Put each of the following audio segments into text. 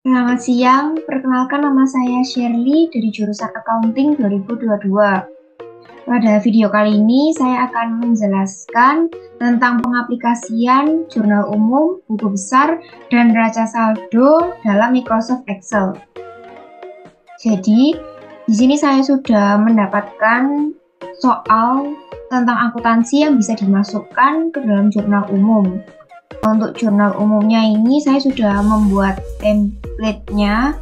Selamat siang, perkenalkan nama saya Shirley dari jurusan Accounting 2022. Pada video kali ini saya akan menjelaskan tentang pengaplikasian jurnal umum, buku besar, dan neraca saldo dalam Microsoft Excel. Jadi, di sini saya sudah mendapatkan soal tentang akuntansi yang bisa dimasukkan ke dalam jurnal umum. Untuk jurnal umumnya ini saya sudah membuat template-nya,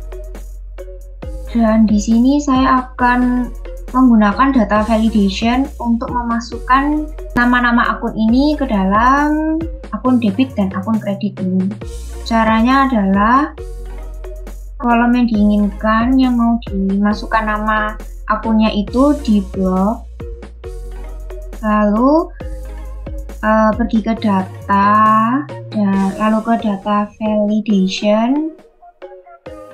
dan di sini saya akan menggunakan data validation untuk memasukkan nama-nama akun ini ke dalam akun debit dan akun kredit ini. Caranya adalah kolom yang diinginkan yang mau dimasukkan nama akunnya itu di blok, lalu pergi ke data, dan lalu ke data validation,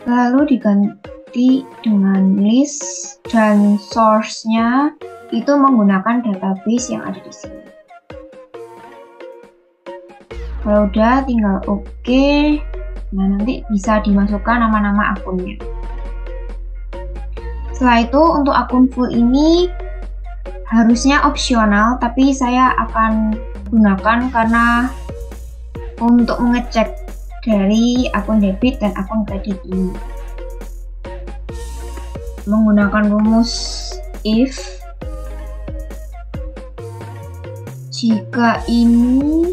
lalu diganti dengan list, dan source-nya itu menggunakan database yang ada di sini. Kalau udah tinggal oke. Nah, nanti bisa dimasukkan nama-nama akunnya. Setelah itu untuk akun full ini harusnya opsional, tapi saya akan gunakan karena untuk mengecek dari akun debit dan akun kredit ini menggunakan rumus if. Jika ini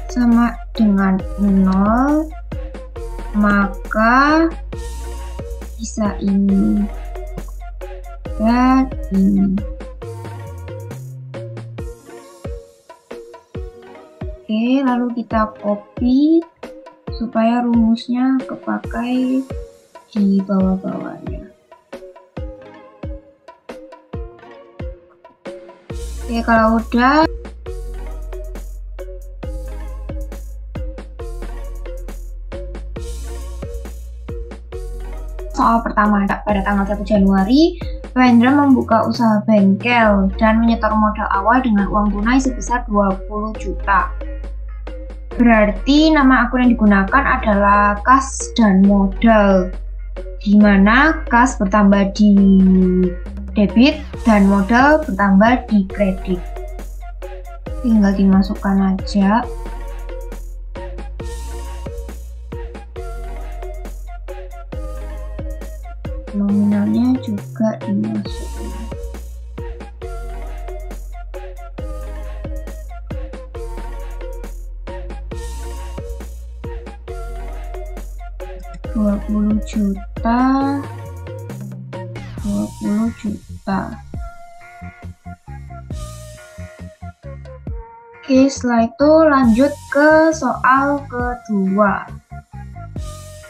sama dengan 0, maka bisa ini dan ini. Oke, lalu kita copy supaya rumusnya kepakai di bawah-bawahnya. Oke, kalau udah, soal pertama, pada tanggal 1 Januari, Wendra membuka usaha bengkel dan menyetor modal awal dengan uang tunai sebesar 20 juta. Berarti nama akun yang digunakan adalah kas dan modal, di mana kas bertambah di debit dan modal bertambah di kredit. Tinggal dimasukkan aja. Nominalnya juga dimasukin. $20 juta. Oke, setelah itu lanjut ke soal kedua.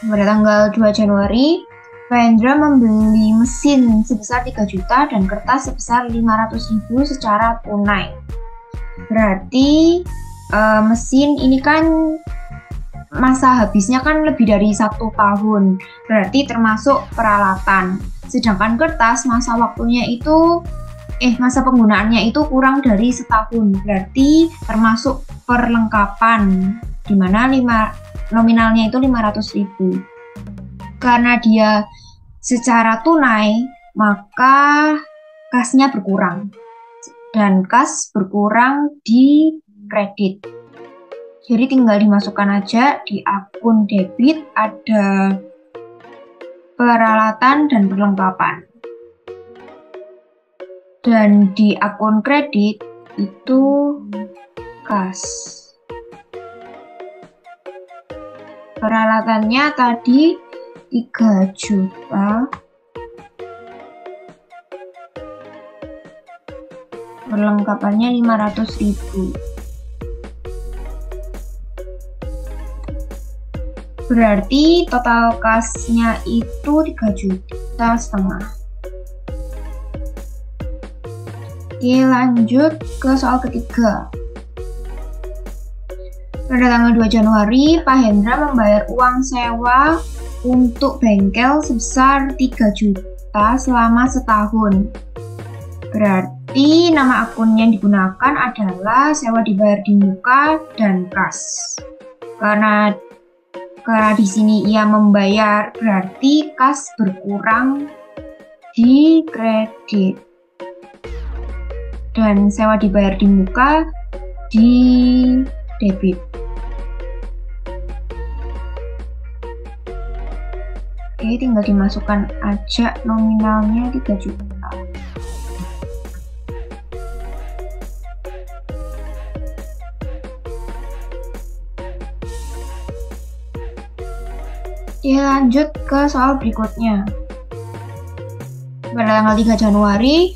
Pada tanggal 2 Januari, Wendra membeli mesin sebesar 3 juta dan kertas sebesar 500.000 secara tunai. Berarti mesin ini kan masa habisnya kan lebih dari 1 tahun, berarti termasuk peralatan. Sedangkan kertas masa penggunaannya itu kurang dari setahun, berarti termasuk perlengkapan, di mana nominalnya itu 500.000. Karena dia secara tunai, maka kasnya berkurang, dan kas berkurang di kredit. Jadi tinggal dimasukkan aja di akun debit ada peralatan dan perlengkapan. Dan di akun kredit itu kas. Peralatannya tadi 3 juta. Perlengkapannya 500.000. Berarti total kasnya itu 3,5 juta. Oke, lanjut ke soal ketiga. Pada tanggal 2 Januari, Pak Hendra membayar uang sewa untuk bengkel sebesar 3 juta selama setahun. Berarti nama akun yang digunakan adalah sewa dibayar di muka dan kas. Karena Karena di sini ia membayar, berarti kas berkurang di kredit. Dan sewa dibayar di muka di debit. Oke, tinggal dimasukkan aja nominalnya 3 juta. Oke, lanjut ke soal berikutnya. Pada tanggal 3 Januari,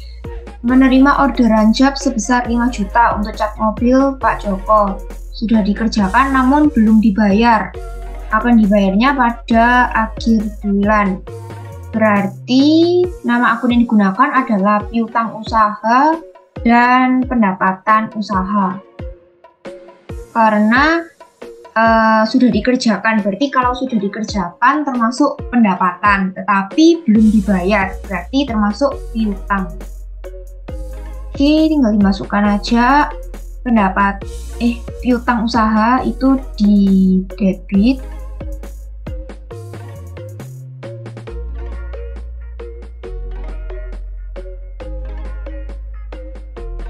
menerima orderan job sebesar 5 juta untuk cat mobil Pak Joko. Sudah dikerjakan namun belum dibayar. Akan dibayarnya pada akhir bulan. Berarti nama akun yang digunakan adalah piutang usaha dan pendapatan usaha. Karena sudah dikerjakan, berarti kalau sudah dikerjakan termasuk pendapatan, tetapi belum dibayar, berarti termasuk piutang. Oke, tinggal dimasukkan aja piutang usaha itu di debit.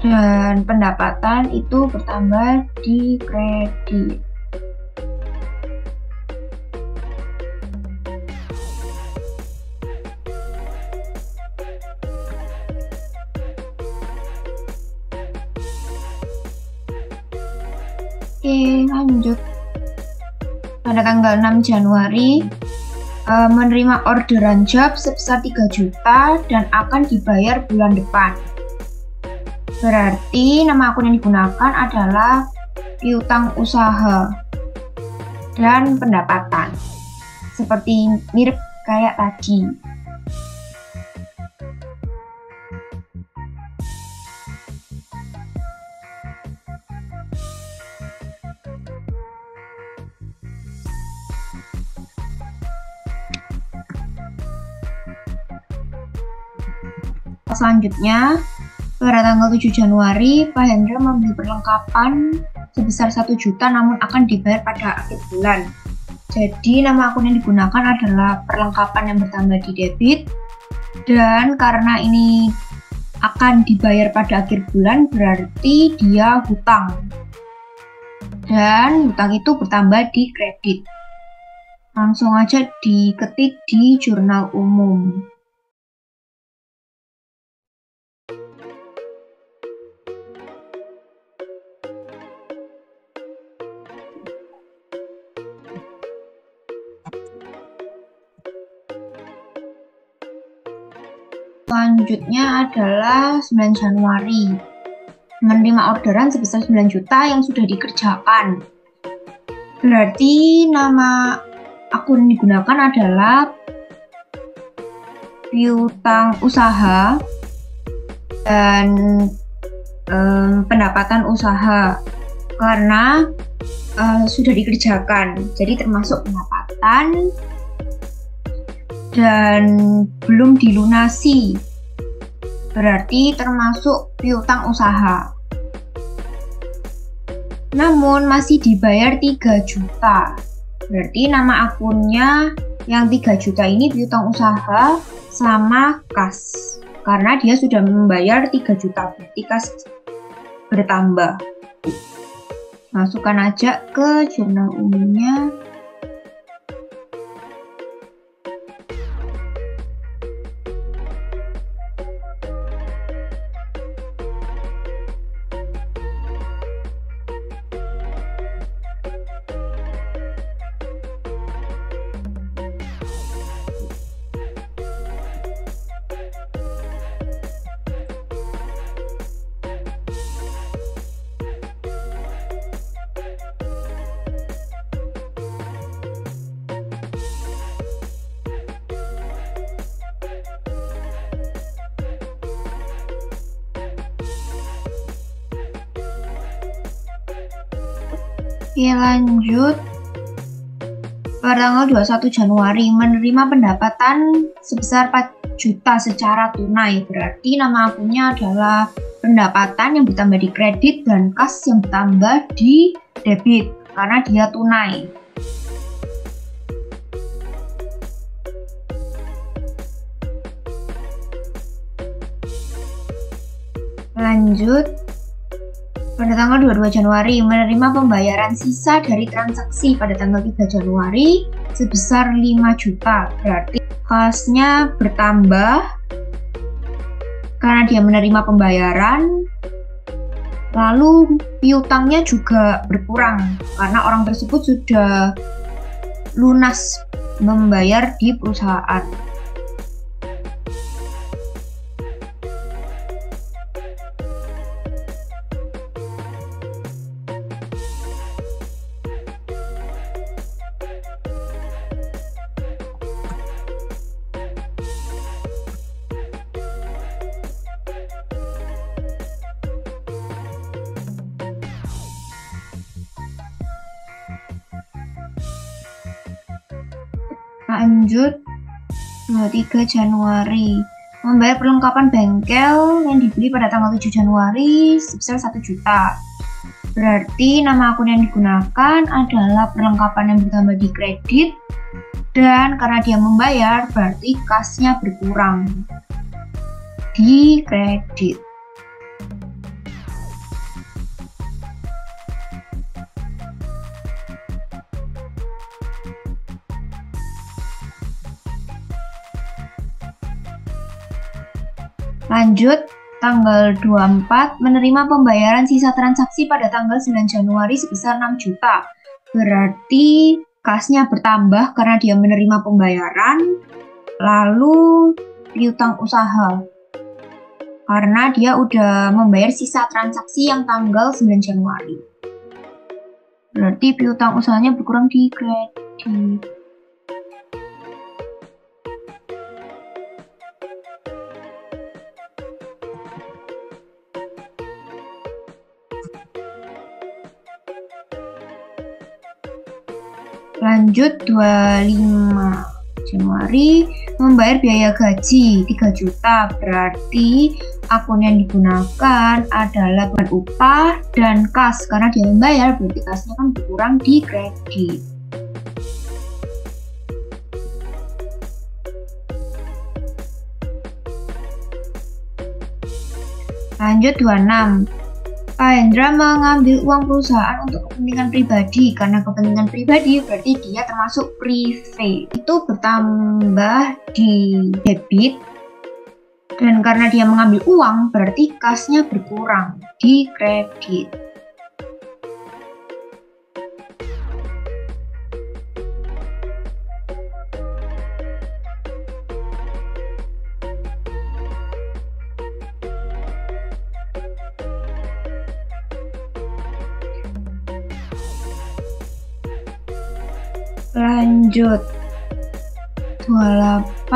Dan pendapatan itu bertambah di kredit. Oke, lanjut. Pada tanggal 6 Januari, menerima orderan job sebesar 3 juta dan akan dibayar bulan depan. Berarti nama akun yang digunakan adalah piutang usaha dan pendapatan. Seperti mirip kayak tadi. Selanjutnya, pada tanggal 7 Januari, Pak Hendra membeli perlengkapan sebesar 1 juta namun akan dibayar pada akhir bulan. Jadi nama akun yang digunakan adalah perlengkapan yang bertambah di debit. Dan karena ini akan dibayar pada akhir bulan, berarti dia hutang. Dan hutang itu bertambah di kredit. Langsung aja diketik di jurnal umum. Selanjutnya adalah 9 Januari. Menerima orderan sebesar 9 juta yang sudah dikerjakan. Berarti nama akun yang digunakan adalah piutang usaha dan pendapatan usaha. Karena sudah dikerjakan, jadi termasuk pendapatan dan belum dilunasi, berarti termasuk piutang usaha. Namun masih dibayar 3 juta, berarti nama akunnya yang 3 juta ini piutang usaha sama kas. Karena dia sudah membayar 3 juta, berarti kas bertambah. Masukkan aja ke jurnal umumnya. Oke, lanjut. Pada tanggal 21 Januari menerima pendapatan sebesar 4 juta secara tunai. Berarti nama akunnya adalah pendapatan yang bertambah di kredit dan kas yang bertambah di debit karena dia tunai. Lanjut, pada tanggal 22 Januari menerima pembayaran sisa dari transaksi pada tanggal 3 Januari sebesar 5 juta. Berarti kasnya bertambah karena dia menerima pembayaran. Lalu piutangnya juga berkurang karena orang tersebut sudah lunas membayar di perusahaan. Lanjut, 23 Januari membayar perlengkapan bengkel yang dibeli pada tanggal 7 Januari sebesar 1 juta. Berarti nama akun yang digunakan adalah perlengkapan yang bertambah di kredit, dan karena dia membayar berarti kasnya berkurang di kredit. Lanjut, tanggal 24 menerima pembayaran sisa transaksi pada tanggal 9 Januari sebesar 6 juta. Berarti kasnya bertambah karena dia menerima pembayaran. Lalu piutang usaha karena dia udah membayar sisa transaksi yang tanggal 9 Januari. Berarti piutang usahanya berkurang di kredit. Lanjut, 25 Januari membayar biaya gaji 3 juta. Berarti akun yang digunakan adalah bukan upah dan kas. Karena dia membayar berarti kasnya kan berkurang di kredit. Lanjut, 26 Pak Hendra mengambil uang perusahaan untuk kepentingan pribadi. Karena kepentingan pribadi berarti dia termasuk privé. Itu bertambah di debit. Dan karena dia mengambil uang berarti kasnya berkurang di kredit. Lanjut, 28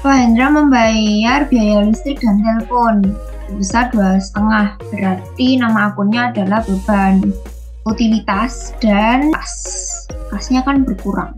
Pak Hendra membayar biaya listrik dan telepon sebesar 2,5. Berarti nama akunnya adalah beban utilitas dan kasnya kan berkurang.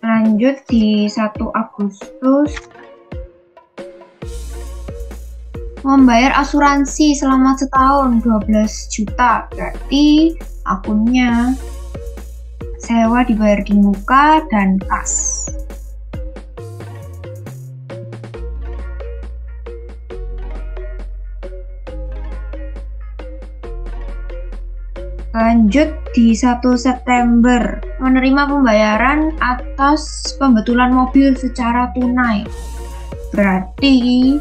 Lanjut, di 1 Agustus membayar asuransi selama setahun 12 juta. Berarti akunnya sewa dibayar di muka dan kas. Lanjut, di 1 September menerima pembayaran atas pembetulan mobil secara tunai. Berarti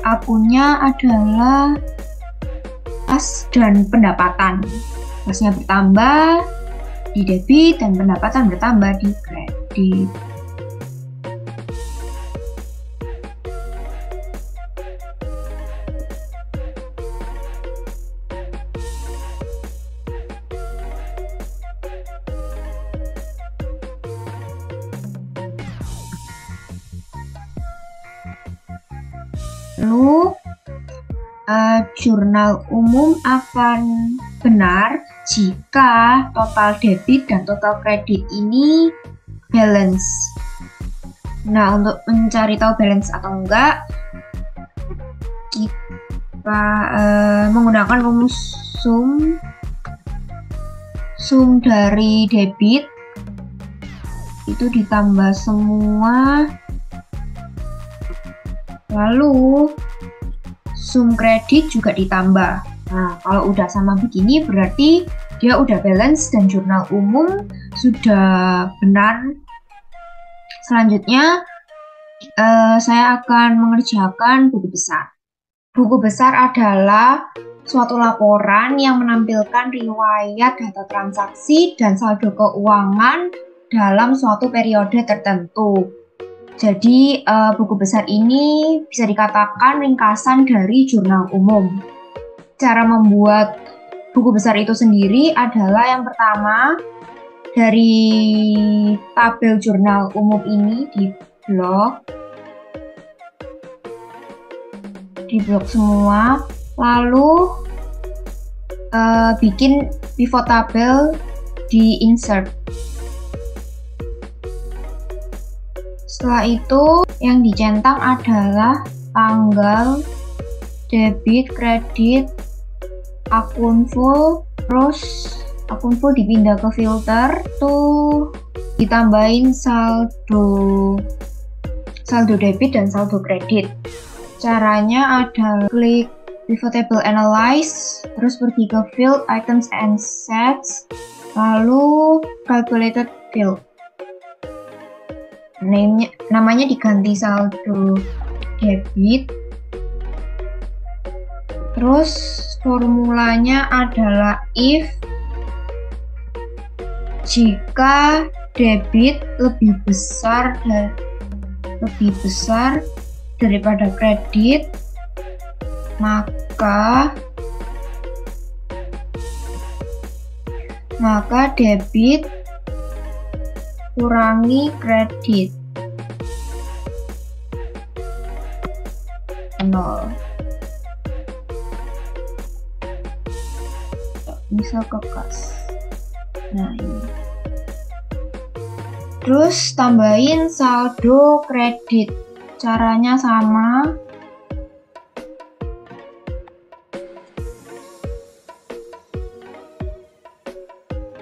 akunnya adalah kas dan pendapatan. Kasnya bertambah di debit dan pendapatan bertambah di kredit. Lalu jurnal umum akan benar jika total debit dan total kredit ini balance. Nah, untuk mencari tahu balance atau enggak, kita menggunakan rumus sum dari debit itu ditambah semua, lalu sum kredit juga ditambah. Nah, kalau udah sama begini berarti dia udah balance dan jurnal umum sudah benar. Selanjutnya saya akan mengerjakan buku besar. Buku besar adalah suatu laporan yang menampilkan riwayat data transaksi dan saldo keuangan dalam suatu periode tertentu. Jadi, buku besar ini bisa dikatakan ringkasan dari jurnal umum. Cara membuat buku besar itu sendiri adalah yang pertama, dari tabel jurnal umum ini di blok semua, lalu bikin pivot table di insert. Setelah itu yang dicentang adalah tanggal, debit, kredit, akun full, terus akun full dipindah ke filter, tuh ditambahin saldo debit dan saldo kredit. Caranya adalah klik pivot table analyze, terus pergi ke field items and sets, lalu calculated field. Namanya diganti saldo debit. Terus formulanya adalah if jika debit lebih besar daripada kredit, maka debit kurangi kredit 0. Bisa ke kas. Nah, ini. Terus tambahin saldo kredit. Caranya sama.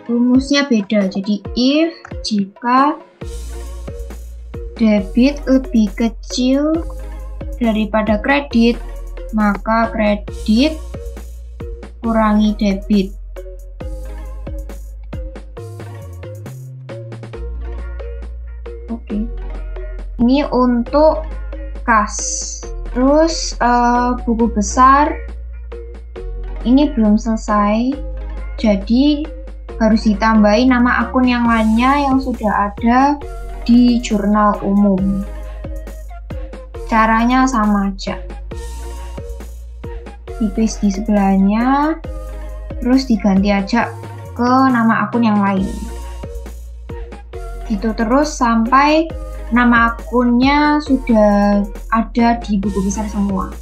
Rumusnya beda. Jadi if jika debit lebih kecil daripada kredit, maka kredit kurangi debit. Oke. Ini untuk kas. Terus buku besar ini belum selesai, jadi harus ditambahin nama akun yang lainnya yang sudah ada di jurnal umum. Caranya sama aja. Di paste di sebelahnya, terus diganti aja ke nama akun yang lain. Gitu terus sampai nama akunnya sudah ada di buku besar semua.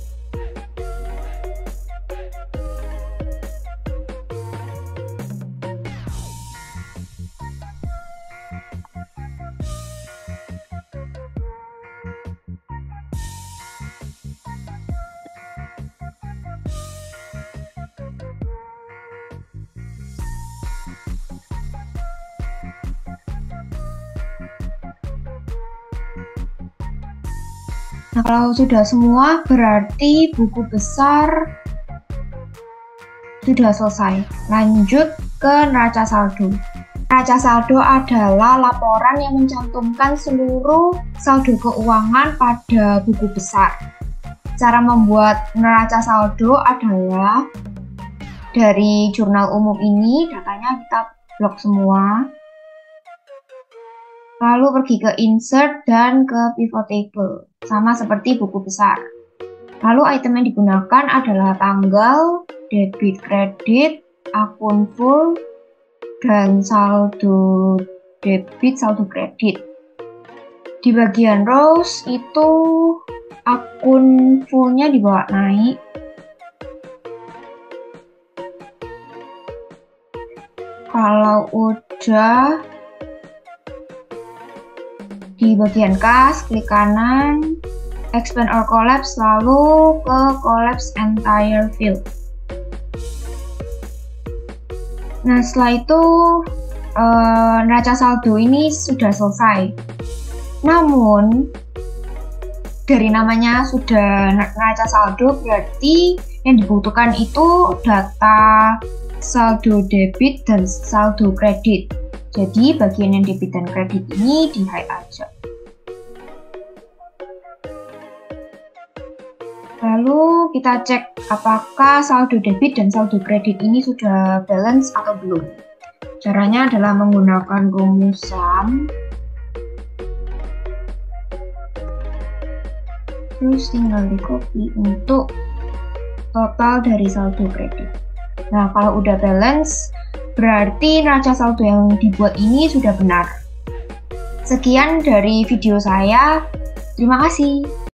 Nah, kalau sudah semua berarti buku besar sudah selesai. Lanjut ke neraca saldo. Neraca saldo adalah laporan yang mencantumkan seluruh saldo keuangan pada buku besar. Cara membuat neraca saldo adalah dari jurnal umum ini, datanya kita blok semua. Lalu pergi ke insert dan ke pivot table, sama seperti buku besar. Lalu item yang digunakan adalah tanggal, debit, kredit, akun full, dan saldo debit, saldo kredit. Di bagian rows itu akun fullnya dibawa naik. Kalau udah Di bagian kas, klik kanan, expand or collapse, lalu ke collapse entire field. Nah, setelah itu neraca saldo ini sudah selesai. Namun, dari namanya sudah neraca saldo, berarti yang dibutuhkan itu data saldo debit dan saldo kredit. Jadi bagian yang debit dan kredit ini di hide aja. Lalu kita cek apakah saldo debit dan saldo kredit ini sudah balance atau belum. Caranya adalah menggunakan rumusan. Terus tinggal di copy untuk total dari saldo kredit. Nah, kalau udah balance, berarti neraca saldo yang dibuat ini sudah benar. Sekian dari video saya. Terima kasih.